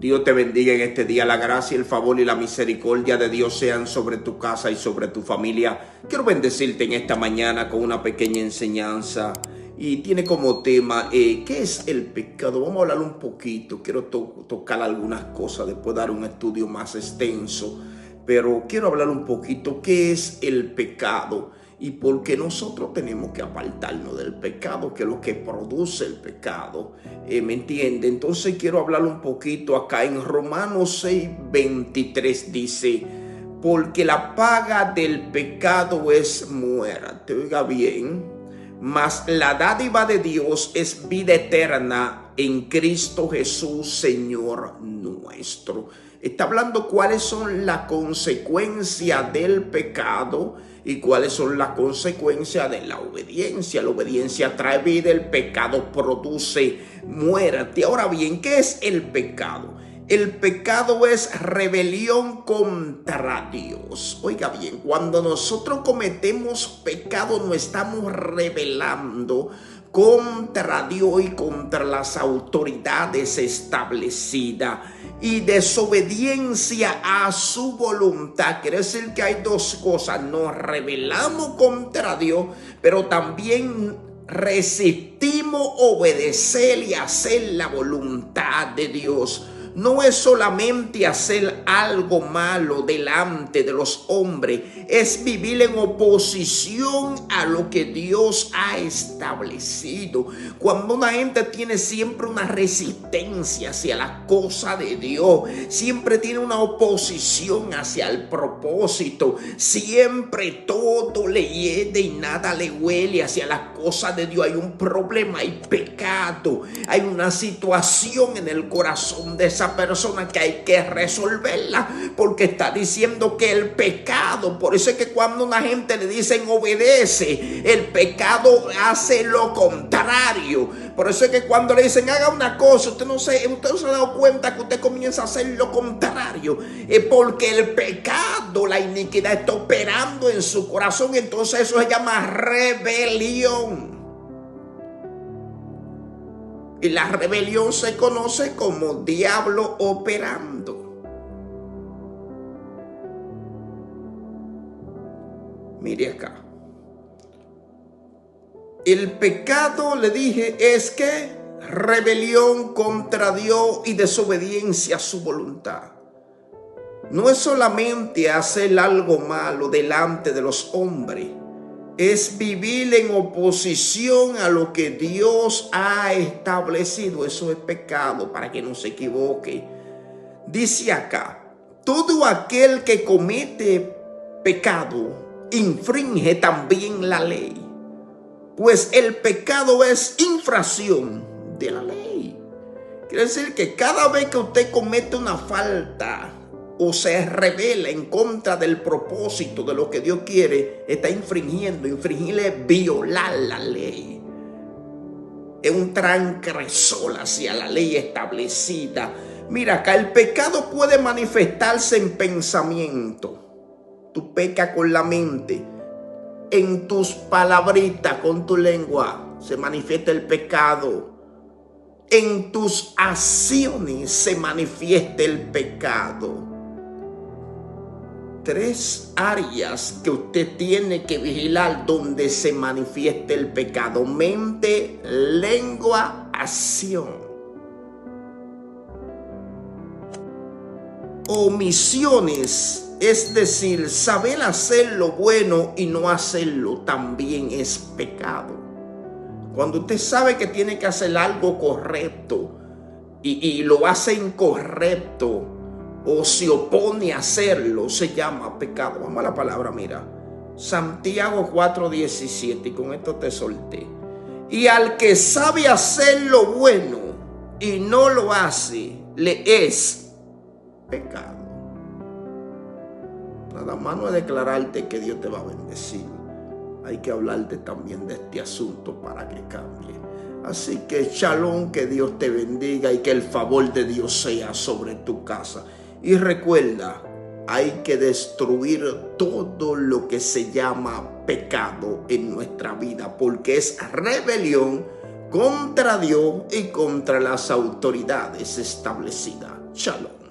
Dios te bendiga en este día. La gracia, el favor y la misericordia de Dios sean sobre tu casa y sobre tu familia. Quiero bendecirte en esta mañana con una pequeña enseñanza. Y tiene como tema, ¿qué es el pecado? Vamos a hablar un poquito. Quiero tocar algunas cosas, después dar un estudio más extenso. Pero quiero hablar un poquito, ¿qué es el pecado? Y por qué nosotros tenemos que apartarnos del pecado, que es lo que produce el pecado. ¿Me entiende? Entonces quiero hablar un poquito acá en Romanos 6:23 dice, porque la paga del pecado es muerte. Oiga bien. Mas la dádiva de Dios es vida eterna en Cristo Jesús, Señor nuestro. Está hablando cuáles son las consecuencias del pecado y cuáles son las consecuencias de la obediencia. La obediencia trae vida, el pecado produce muerte. Ahora bien, ¿qué es el pecado? El pecado es rebelión contra Dios. Oiga bien, cuando nosotros cometemos pecado nos estamos rebelando contra Dios y contra las autoridades establecidas y desobediencia a su voluntad. Quiere decir que hay dos cosas: nos rebelamos contra Dios, pero también resistimos obedecer y hacer la voluntad de Dios. No es solamente hacer algo malo delante de los hombres, es vivir en oposición a lo que Dios ha establecido. Cuando una gente tiene siempre una resistencia hacia la cosa de Dios, siempre tiene una oposición hacia el propósito, siempre todo le hiede y nada le huele hacia las cosas de Dios, hay un problema, hay pecado, hay una situación en el corazón de esa persona que hay que resolverla, porque está diciendo que el pecado, por eso es que cuando una gente le dicen obedece, el pecado hace lo contrario. Por eso es que cuando le dicen haga una cosa, usted no se ha dado cuenta que usted comienza a hacer lo contrario, porque el pecado, la iniquidad está operando en su corazón. Entonces eso se llama rebelión. Y la rebelión se conoce como diablo operando. Mire acá. El pecado, le dije, es que rebelión contra Dios y desobediencia a su voluntad. No es solamente hacer algo malo delante de los hombres. Es vivir en oposición a lo que Dios ha establecido. Eso es pecado, para que no se equivoque. Dice acá, todo aquel que comete pecado infringe también la ley, pues el pecado es infracción de la ley. Quiere decir que cada vez que usted comete una falta o se rebela en contra del propósito de lo que Dios quiere, está infringiendo. Infringir es violar la ley. Es un transgresor hacia la ley establecida. Mira acá, el pecado puede manifestarse en pensamiento. Tú pecas con la mente. En tus palabritas, con tu lengua, se manifiesta el pecado. En tus acciones se manifiesta el pecado. Tres áreas que usted tiene que vigilar donde se manifieste el pecado: mente, lengua, acción. Omisiones, es decir, saber hacer lo bueno y no hacerlo, también es pecado. Cuando usted sabe que tiene que hacer algo correcto y lo hace incorrecto, o se opone a hacerlo, se llama pecado. Vamos a la palabra, mira. Santiago 4:17, y con esto te solté. Y al que sabe hacer lo bueno y no lo hace, le es pecado. Nada más no es declararte que Dios te va a bendecir. Hay que hablarte también de este asunto para que cambie. Así que shalom, que Dios te bendiga y que el favor de Dios sea sobre tu casa. Y recuerda, hay que destruir todo lo que se llama pecado en nuestra vida, porque es rebelión contra Dios y contra las autoridades establecidas. Shalom.